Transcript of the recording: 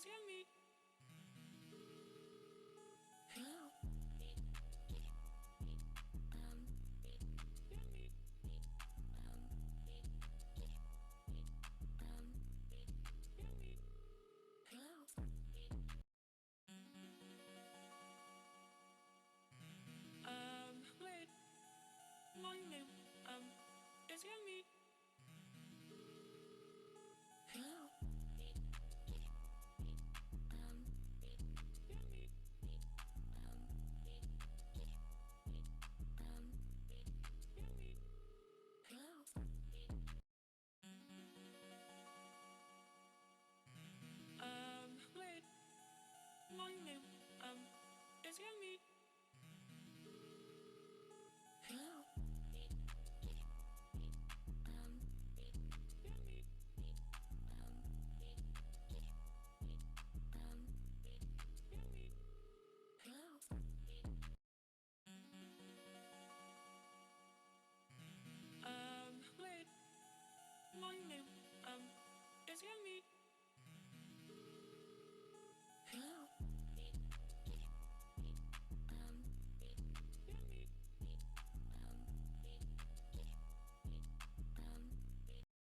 yummy. Hello. Yummy. Yummy. Hello. Wait. My name, is yummy. Hello. Yummy. Yummy. Hello. Wait. My name, is yummy.